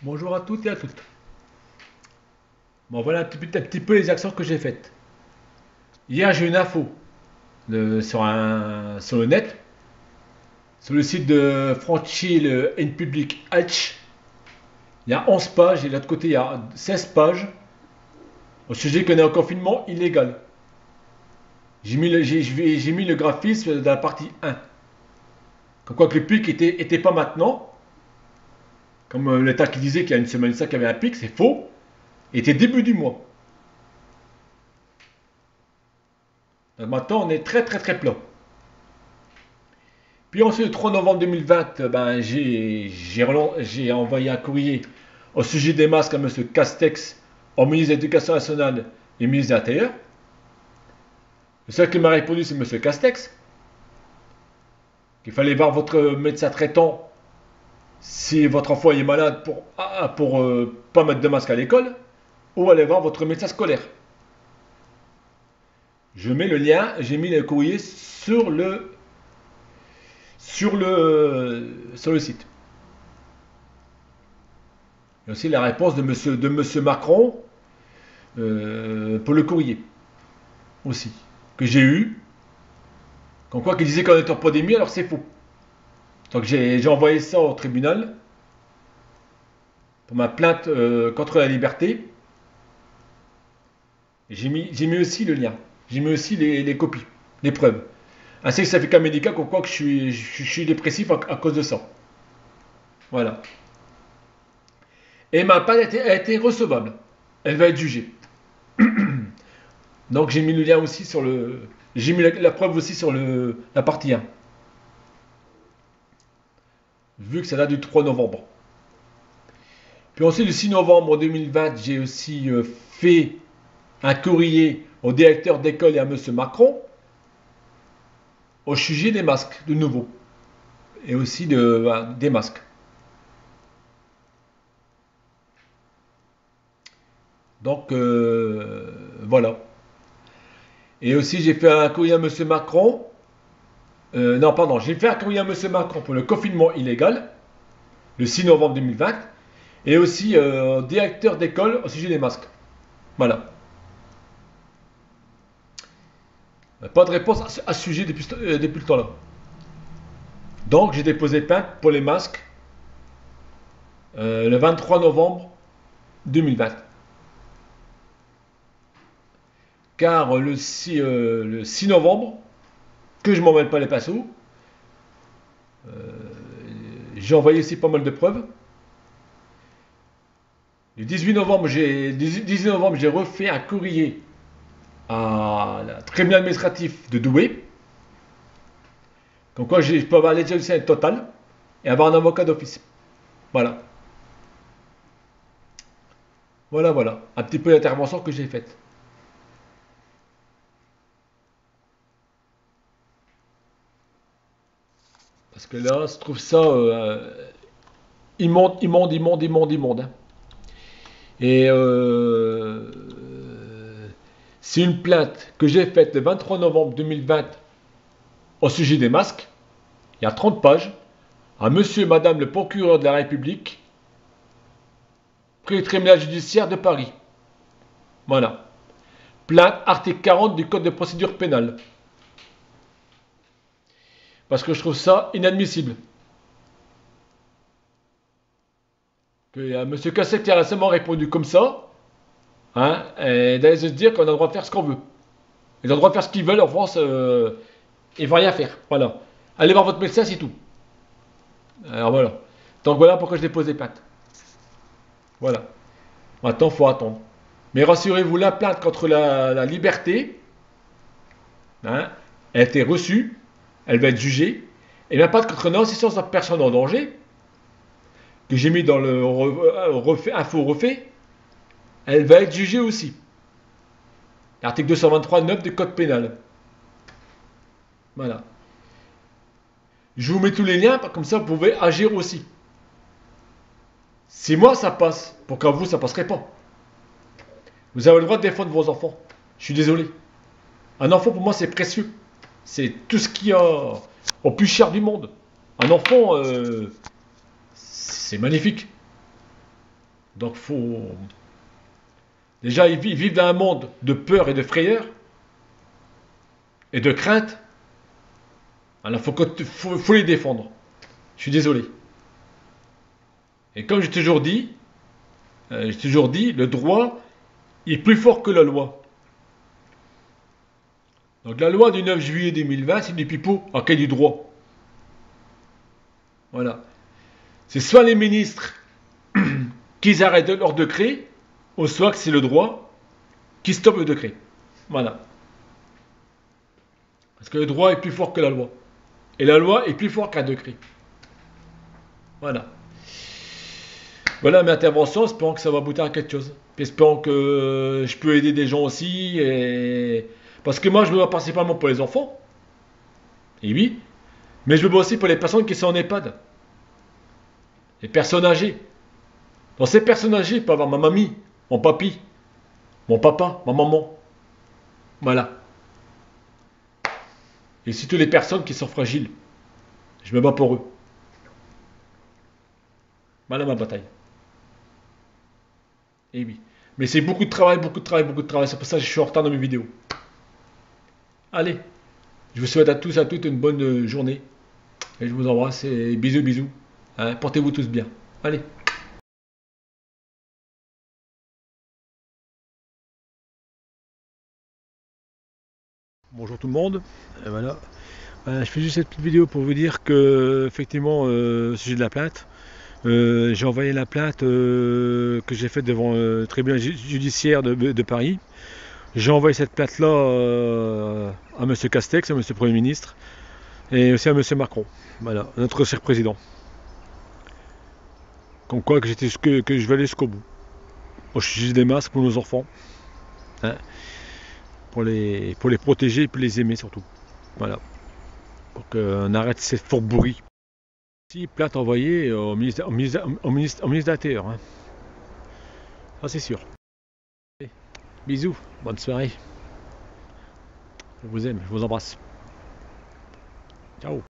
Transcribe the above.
Bonjour à toutes et à toutes. Bon, voilà un petit peu les actions que j'ai faites. Hier, j'ai eu une info sur le net, sur le site de Franchise in Public Hatch. Il y a 11 pages et de l'autre côté, il y a 16 pages au sujet qu'on est en confinement illégal. J'ai mis le graphisme dans la partie 1. Comme quoi que le pic était pas maintenant. Comme l'État qui disait qu'il y a une semaine ça qu'il y avait un pic, c'est faux. Il était début du mois. Donc maintenant, on est très très très plat. Puis ensuite, le 3 novembre 2020, ben, j'ai envoyé un courrier au sujet des masques à M. Castex, au ministre de l'Éducation nationale et ministre de l'Intérieur. Le seul qui m'a répondu, c'est M. Castex, qu'il fallait voir votre médecin traitant si votre enfant est malade pour pas mettre de masque à l'école, ou aller voir votre médecin scolaire. Je mets le lien, j'ai mis le courrier sur le site. Il y a aussi la réponse de monsieur Macron pour le courrier aussi, que j'ai eu. Comme quoi qu'il disait qu'on était en pandémie, alors c'est faux. Donc j'ai envoyé ça au tribunal pour ma plainte contre la liberté. J'ai mis aussi le lien. J'ai mis aussi les copies, les preuves. Ainsi que ça fait qu'un médical comme quoi que je suis dépressif à cause de ça. Voilà. Et ma plainte a été recevable. Elle va être jugée. Donc j'ai mis le lien aussi sur le. J'ai mis la preuve aussi sur la partie 1. Vu que ça date du 3 novembre. Puis ensuite, le 6 novembre 2020, j'ai aussi fait un courrier au directeur d'école et à M. Macron au sujet des masques, de nouveau. Et aussi des masques. Donc, voilà. Et aussi, j'ai fait un courrier à M. Macron. Non, pardon, j'ai fait un courrier à M. Macron pour le confinement illégal, le 6 novembre 2020. Et aussi directeur d'école au sujet des masques. Voilà. Pas de réponse à ce sujet depuis le temps là. Donc j'ai déposé plainte pour les masques le 23 novembre 2020. Car le 6 novembre, que je m'en mêle pas les pinceaux, j'ai envoyé aussi pas mal de preuves. Le 18 novembre, j'ai refait un courrier à la tribunal administratif de Douai. Comme quoi, je peux avoir l'exécution totale et avoir un avocat d'office. Voilà. Voilà. Un petit peu l'intervention que j'ai faite. Parce que là, je trouve ça immonde. Hein. Et c'est une plainte que j'ai faite le 23 novembre 2020 au sujet des masques. Il y a 30 pages. À monsieur et madame le procureur de la République, près du tribunal judiciaire de Paris. Voilà. Plainte article 40 du code de procédure pénale. Parce que je trouve ça inadmissible. Que M. Cassec qui a récemment répondu comme ça, hein, et d'aller se dire qu'on a le droit de faire ce qu'on veut. Ils ont le droit de faire ce qu'ils veulent en France, ils ne vont rien faire. Voilà. Allez voir votre médecin, c'est tout. Alors voilà. Donc voilà pourquoi je dépose des plaintes. Voilà. Maintenant, il faut attendre. Mais rassurez-vous, la plainte contre la liberté, hein, elle a été reçue, elle va être jugée. Et la plainte contre non-assistance à personne en danger, que j'ai mis dans le info refait, elle va être jugée aussi. L'article 223.9 du code pénal. Voilà. Je vous mets tous les liens, comme ça vous pouvez agir aussi. Si moi ça passe, pourquoi vous ça passerait pas? Vous avez le droit de défendre vos enfants. Je suis désolé. Un enfant pour moi c'est précieux. C'est tout ce qu'il y a au plus cher du monde. Un enfant, c'est magnifique. Donc faut déjà ils vivent dans un monde de peur et de frayeur et de crainte. Alors faut les défendre. Je suis désolé. Et comme j'ai toujours dit, le droit est plus fort que la loi. Donc la loi du 9 juillet 2020, c'est du pipeau en cas du droit. Voilà. C'est soit les ministres qui arrêtent leur décret, ou soit que c'est le droit qui stoppe le décret. Voilà. Parce que le droit est plus fort que la loi. Et la loi est plus fort qu'un décret. Voilà. Voilà mes interventions, espérons que ça va aboutir à quelque chose. Puis espérons que je peux aider des gens aussi. Parce que moi, je me bats principalement pour les enfants. Et oui. Mais je me bats aussi pour les personnes qui sont en EHPAD. Les personnes âgées. Dans ces personnes âgées, il peut y avoir ma mamie, mon papy, mon papa, ma maman. Voilà. Et surtout les personnes qui sont fragiles. Je me bats pour eux. Voilà ma bataille. Et oui. Mais c'est beaucoup de travail, beaucoup de travail, beaucoup de travail. C'est pour ça que je suis en retard dans mes vidéos. Allez. Je vous souhaite à tous et à toutes une bonne journée. Et je vous embrasse et bisous, bisous. Hein, portez-vous tous bien. Allez. Bonjour tout le monde. Et voilà. Je fais juste cette petite vidéo pour vous dire que, effectivement, au sujet de la plainte, j'ai envoyé la plainte que j'ai faite devant le tribunal judiciaire de Paris. J'ai envoyé cette plainte-là à M. Castex, à M. Premier ministre, et aussi à M. Macron, voilà, notre cher président. Comme quoi que je vais aller jusqu'au bout. Moi, je suis juste des masques pour nos enfants, hein, pour les protéger et puis les aimer surtout. Voilà. Pour qu'on arrête cette fourberie. Si, plainte envoyée au ministre de l'Intérieur. Hein. Ça c'est sûr. Bisous, bonne soirée. Je vous aime, je vous embrasse. Ciao.